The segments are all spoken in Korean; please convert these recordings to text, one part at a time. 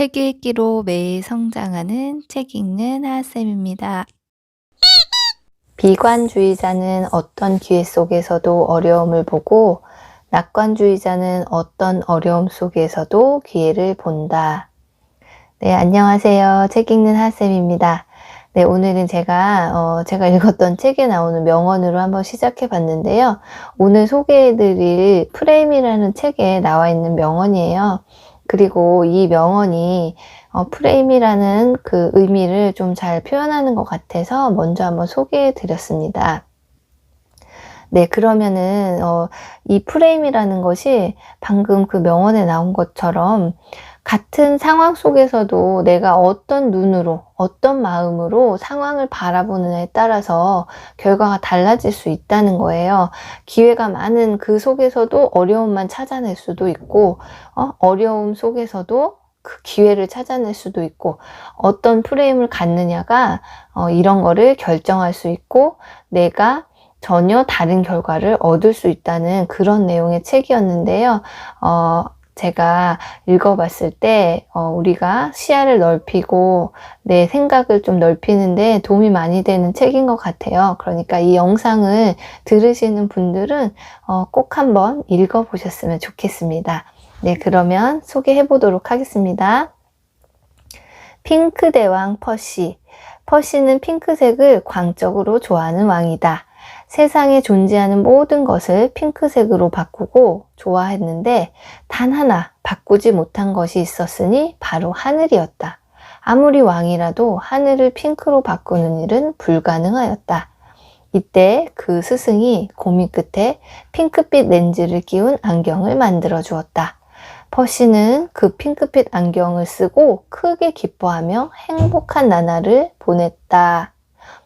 책 읽기로 매일 성장하는 책 읽는 하하쌤입니다. 비관주의자는 어떤 기회 속에서도 어려움을 보고 낙관주의자는 어떤 어려움 속에서도 기회를 본다. 네, 안녕하세요. 책 읽는 하하쌤입니다. 네, 오늘은 제가 읽었던 책에 나오는 명언으로 한번 시작해 봤는데요. 오늘 소개해드릴 프레임이라는 책에 나와 있는 명언이에요. 그리고 이 명언이 프레임이라는 그 의미를 좀 잘 표현하는 것 같아서 먼저 한번 소개해 드렸습니다. 네, 그러면은 이 프레임이라는 것이 방금 그 명언에 나온 것처럼 같은 상황 속에서도 내가 어떤 눈으로, 어떤 마음으로 상황을 바라보느냐에 따라서 결과가 달라질 수 있다는 거예요. 기회가 많은 그 속에서도 어려움만 찾아낼 수도 있고, 어려움 속에서도 그 기회를 찾아낼 수도 있고, 어떤 프레임을 갖느냐가 이런 거를 결정할 수 있고, 내가 전혀 다른 결과를 얻을 수 있다는 그런 내용의 책이었는데요. 제가 읽어봤을 때 우리가 시야를 넓히고 내 생각을 좀 넓히는데 도움이 많이 되는 책인 것 같아요. 그러니까 이 영상을 들으시는 분들은 꼭 한번 읽어보셨으면 좋겠습니다. 네, 그러면 소개해 보도록 하겠습니다. 핑크 대왕 퍼시. 퍼시는 핑크색을 광적으로 좋아하는 왕이다. 세상에 존재하는 모든 것을 핑크색으로 바꾸고 좋아했는데 단 하나 바꾸지 못한 것이 있었으니 바로 하늘이었다. 아무리 왕이라도 하늘을 핑크로 바꾸는 일은 불가능하였다. 이때 그 스승이 고민 끝에 핑크빛 렌즈를 끼운 안경을 만들어 주었다. 퍼시는 그 핑크빛 안경을 쓰고 크게 기뻐하며 행복한 나날을 보냈다.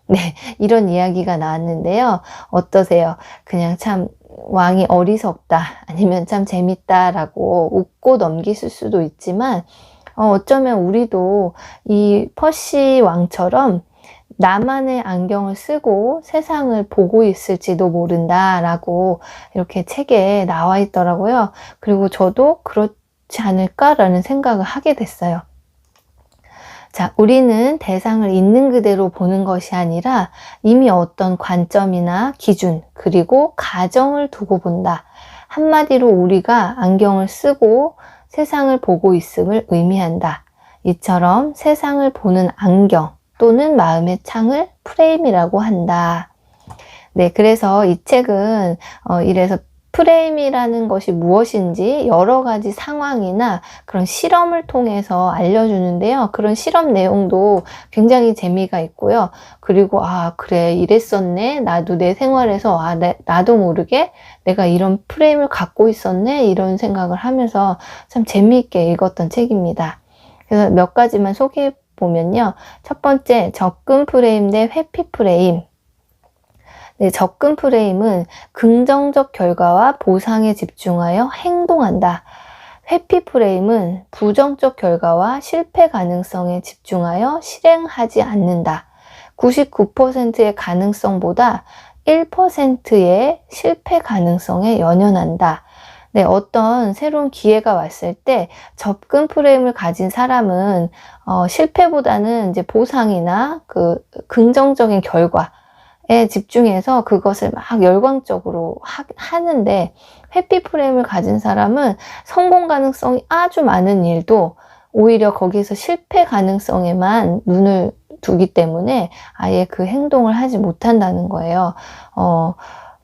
네, 이런 이야기가 나왔는데요. 어떠세요? 그냥 참 왕이 어리석다, 아니면 참 재밌다라고 웃고 넘기실 수도 있지만 어쩌면 우리도 이 퍼시 왕처럼 나만의 안경을 쓰고 세상을 보고 있을지도 모른다라고 이렇게 책에 나와 있더라고요. 그리고 저도 그렇지 않을까라는 생각을 하게 됐어요. 자, 우리는 대상을 있는 그대로 보는 것이 아니라 이미 어떤 관점이나 기준, 그리고 가정을 두고 본다. 한마디로 우리가 안경을 쓰고 세상을 보고 있음을 의미한다. 이처럼 세상을 보는 안경 또는 마음의 창을 프레임이라고 한다. 네, 그래서 이 책은 이래서 프레임이라는 것이 무엇인지 여러 가지 상황이나 그런 실험을 통해서 알려주는데요. 그런 실험 내용도 굉장히 재미가 있고요. 그리고 그래, 이랬었네. 나도 내 생활에서 나도 모르게 내가 이런 프레임을 갖고 있었네. 이런 생각을 하면서 참 재미있게 읽었던 책입니다. 그래서 몇 가지만 소개해 보면요. 첫 번째, 접근 프레임 대 회피 프레임. 네, 접근 프레임은 긍정적 결과와 보상에 집중하여 행동한다. 회피 프레임은 부정적 결과와 실패 가능성에 집중하여 실행하지 않는다. 99%의 가능성보다 1%의 실패 가능성에 연연한다. 네, 어떤 새로운 기회가 왔을 때 접근 프레임을 가진 사람은 실패보다는 이제 보상이나 그 긍정적인 결과에 집중해서 그것을 막 열광적으로 하는데, 회피 프레임을 가진 사람은 성공 가능성이 아주 많은 일도 오히려 거기서 실패 가능성에만 눈을 두기 때문에 아예 그 행동을 하지 못한다는 거예요.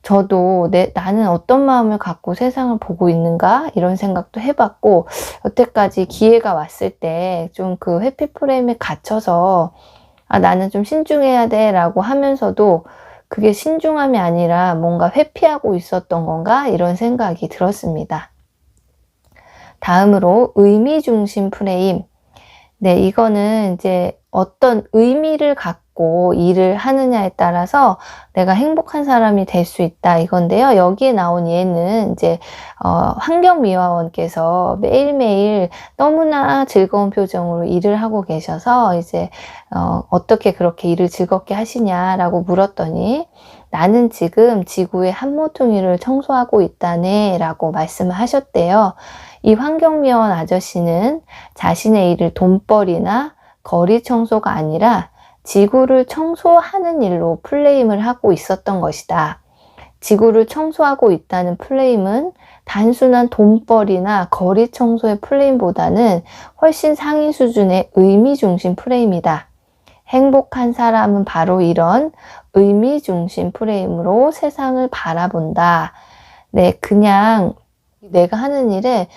저도 나는 어떤 마음을 갖고 세상을 보고 있는가 이런 생각도 해봤고, 여태까지 기회가 왔을 때 좀 그 회피 프레임에 갇혀서 나는 좀 신중해야 돼 라고 하면서도 그게 신중함이 아니라 뭔가 회피하고 있었던 건가 이런 생각이 들었습니다. 다음으로 의미 중심 프레임. 네, 이거는 이제 어떤 의미를 갖고 일을 하느냐에 따라서 내가 행복한 사람이 될 수 있다 이건데요. 여기에 나온 예는 이제 환경미화원께서 매일매일 너무나 즐거운 표정으로 일을 하고 계셔서 이제 어떻게 그렇게 일을 즐겁게 하시냐라고 물었더니 나는 지금 지구의 한 모퉁이를 청소하고 있다네 라고 말씀을 하셨대요. 이 환경미화원 아저씨는 자신의 일을 돈벌이나 거리 청소가 아니라 지구를 청소하는 일로 플레임을 하고 있었던 것이다. 지구를 청소하고 있다는 플레임은 단순한 돈벌이나 거리 청소의 플레임보다는 훨씬 상위 수준의 의미 중심 플레임이다. 행복한 사람은 바로 이런 의미 중심 프레임으로 세상을 바라본다. 네, 그냥 내가 하는 일에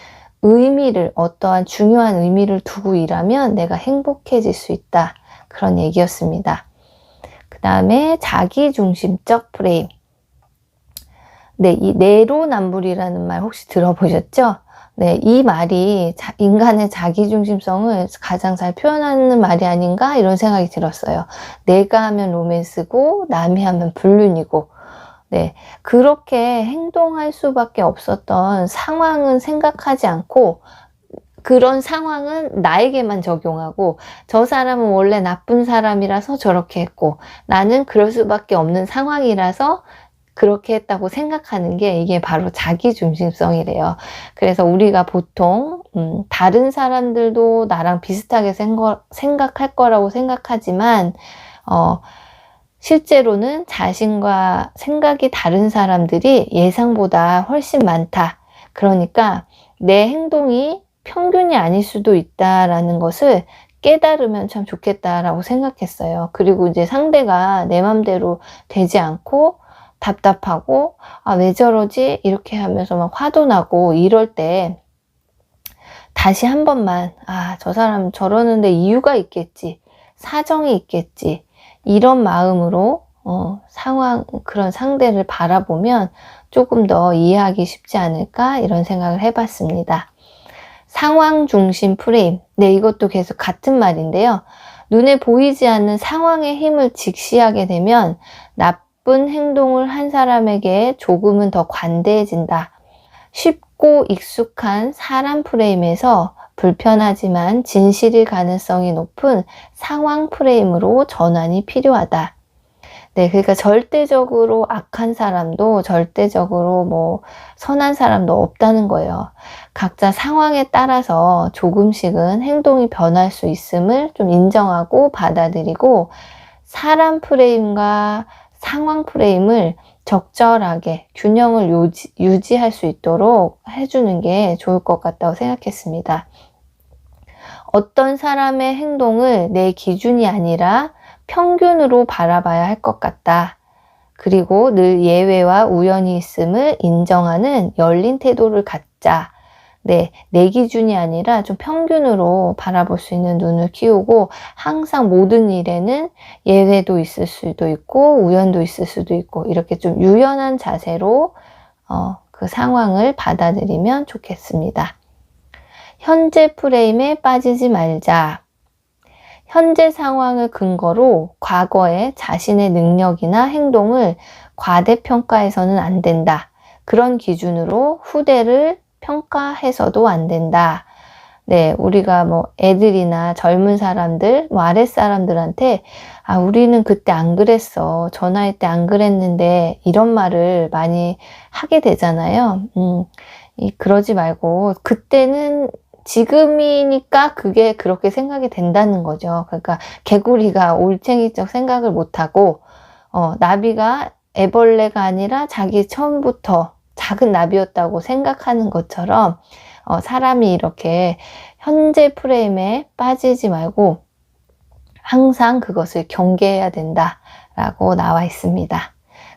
의미를, 어떠한 중요한 의미를 두고 일하면 내가 행복해질 수 있다. 그런 얘기였습니다. 그 다음에 자기중심적 프레임. 네, 이 내로남불이라는 말 혹시 들어보셨죠? 네, 이 말이 인간의 자기중심성을 가장 잘 표현하는 말이 아닌가 이런 생각이 들었어요. 내가 하면 로맨스고 남이 하면 불륜이고, 네, 그렇게 행동할 수밖에 없었던 상황은 생각하지 않고 그런 상황은 나에게만 적용하고, 저 사람은 원래 나쁜 사람이라서 저렇게 했고 나는 그럴 수밖에 없는 상황이라서 그렇게 했다고 생각하는 게 이게 바로 자기중심성이래요. 그래서 우리가 보통 다른 사람들도 나랑 비슷하게 생각할 거라고 생각하지만 실제로는 자신과 생각이 다른 사람들이 예상보다 훨씬 많다. 그러니까 내 행동이 평균이 아닐 수도 있다라는 것을 깨달으면 참 좋겠다라고 생각했어요. 그리고 이제 상대가 내 맘대로 되지 않고 답답하고 왜 저러지? 이렇게 하면서 막 화도 나고 이럴 때 다시 한 번만 저 사람 저러는데 이유가 있겠지, 사정이 있겠지, 이런 마음으로 그런 상대를 바라보면 조금 더 이해하기 쉽지 않을까 이런 생각을 해봤습니다. 상황 중심 프레임. 네, 이것도 계속 같은 말인데요. 눈에 보이지 않는 상황의 힘을 직시하게 되면 나쁜 행동을 한 사람에게 조금은 더 관대해진다. 쉽고 익숙한 사람 프레임에서 불편하지만 진실일 가능성이 높은 상황 프레임으로 전환이 필요하다. 네, 그러니까 절대적으로 악한 사람도 절대적으로 선한 사람도 없다는 거예요. 각자 상황에 따라서 조금씩은 행동이 변할 수 있음을 좀 인정하고 받아들이고, 사람 프레임과 상황 프레임을 적절하게 균형을 유지할 수 있도록 해주는 게 좋을 것 같다고 생각했습니다. 어떤 사람의 행동을 내 기준이 아니라 평균으로 바라봐야 할 것 같다. 그리고 늘 예외와 우연이 있음을 인정하는 열린 태도를 갖자. 네, 내 기준이 아니라 좀 평균으로 바라볼 수 있는 눈을 키우고, 항상 모든 일에는 예외도 있을 수도 있고 우연도 있을 수도 있고 이렇게 좀 유연한 자세로 그 상황을 받아들이면 좋겠습니다. 현재 프레임에 빠지지 말자. 현재 상황을 근거로 과거의 자신의 능력이나 행동을 과대평가해서는 안 된다. 그런 기준으로 후대를 평가해서도 안 된다. 네, 우리가 애들이나 젊은 사람들, 아랫사람들한테 우리는 그때 안 그랬어, 저 나이 때 안 그랬는데, 이런 말을 많이 하게 되잖아요. 그러지 말고 그때는 지금이니까 그게 그렇게 생각이 된다는 거죠. 그러니까 개구리가 올챙이적 생각을 못하고 나비가 애벌레가 아니라 자기 처음부터 작은 나비였다고 생각하는 것처럼 사람이 이렇게 현재 프레임에 빠지지 말고 항상 그것을 경계해야 된다라고 나와 있습니다.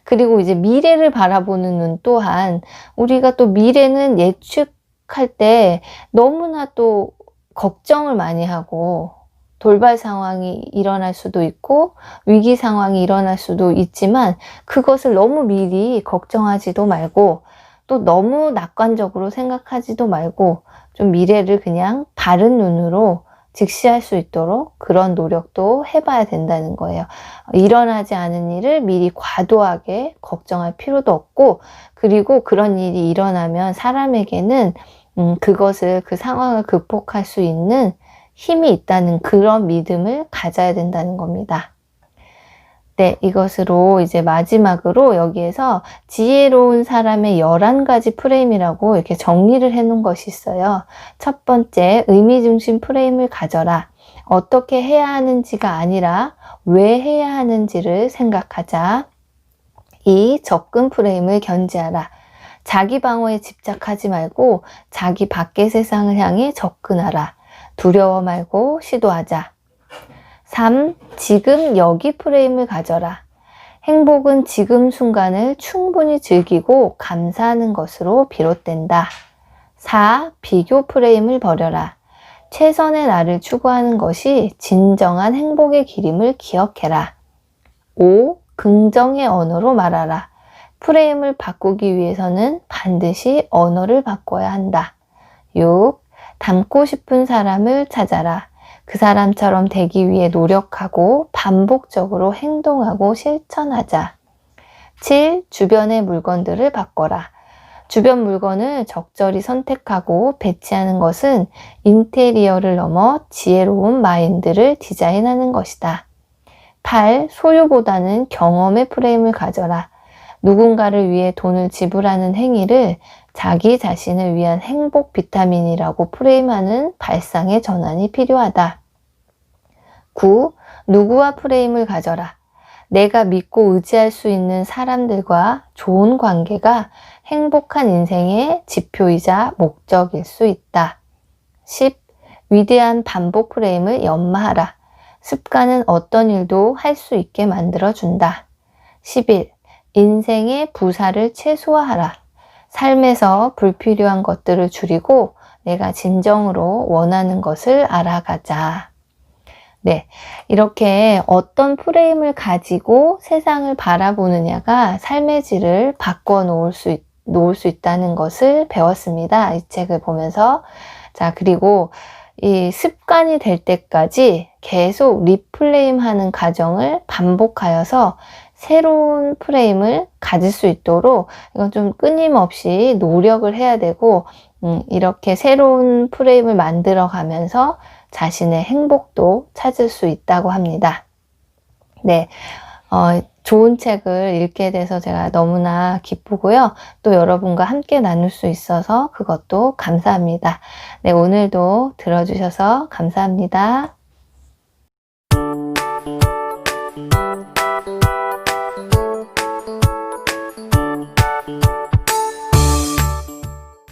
그리고 이제 미래를 바라보는 눈 또한, 우리가 또 미래는 예측할 때 너무나 또 걱정을 많이 하고 돌발 상황이 일어날 수도 있고 위기 상황이 일어날 수도 있지만, 그것을 너무 미리 걱정하지도 말고 또 너무 낙관적으로 생각하지도 말고 좀 미래를 그냥 바른 눈으로 직시할 수 있도록 그런 노력도 해봐야 된다는 거예요. 일어나지 않은 일을 미리 과도하게 걱정할 필요도 없고, 그리고 그런 일이 일어나면 사람에게는 그 상황을 극복할 수 있는 힘이 있다는 그런 믿음을 가져야 된다는 겁니다. 네, 이것으로 이제 마지막으로 여기에서 지혜로운 사람의 11가지 프레임이라고 이렇게 정리를 해 놓은 것이 있어요. 첫 번째, 의미 중심 프레임을 가져라. 어떻게 해야 하는지가 아니라 왜 해야 하는지를 생각하자. 2. 접근 프레임을 견지하라. 자기 방어에 집착하지 말고 자기 밖의 세상을 향해 접근하라. 두려워 말고 시도하자. 3. 지금 여기 프레임을 가져라. 행복은 지금 순간을 충분히 즐기고 감사하는 것으로 비롯된다. 4. 비교 프레임을 버려라. 최선의 나를 추구하는 것이 진정한 행복의 길임을 기억해라. 5. 긍정의 언어로 말하라. 프레임을 바꾸기 위해서는 반드시 언어를 바꿔야 한다. 6. 닮고 싶은 사람을 찾아라. 그 사람처럼 되기 위해 노력하고 반복적으로 행동하고 실천하자. 7. 주변의 물건들을 바꿔라. 주변 물건을 적절히 선택하고 배치하는 것은 인테리어를 넘어 지혜로운 마인드를 디자인하는 것이다. 8. 소유보다는 경험의 프레임을 가져라. 누군가를 위해 돈을 지불하는 행위를 자기 자신을 위한 행복 비타민이라고 프레임하는 발상의 전환이 필요하다. 9. 누구와 프레임을 가져라. 내가 믿고 의지할 수 있는 사람들과 좋은 관계가 행복한 인생의 지표이자 목적일 수 있다. 10. 위대한 반복 프레임을 연마하라. 습관은 어떤 일도 할 수 있게 만들어준다. 11. 인생의 부사를 최소화하라. 삶에서 불필요한 것들을 줄이고 내가 진정으로 원하는 것을 알아가자. 네, 이렇게 어떤 프레임을 가지고 세상을 바라보느냐가 삶의 질을 바꿔 놓을 수 있다는 것을 배웠습니다. 이 책을 보면서. 자, 그리고 이 습관이 될 때까지 계속 리플레임 하는 과정을 반복하여서 새로운 프레임을 가질 수 있도록 이건 좀 끊임없이 노력을 해야 되고, 이렇게 새로운 프레임을 만들어 가면서 자신의 행복도 찾을 수 있다고 합니다. 네, 좋은 책을 읽게 돼서 제가 너무나 기쁘고요. 또 여러분과 함께 나눌 수 있어서 그것도 감사합니다. 네, 오늘도 들어주셔서 감사합니다.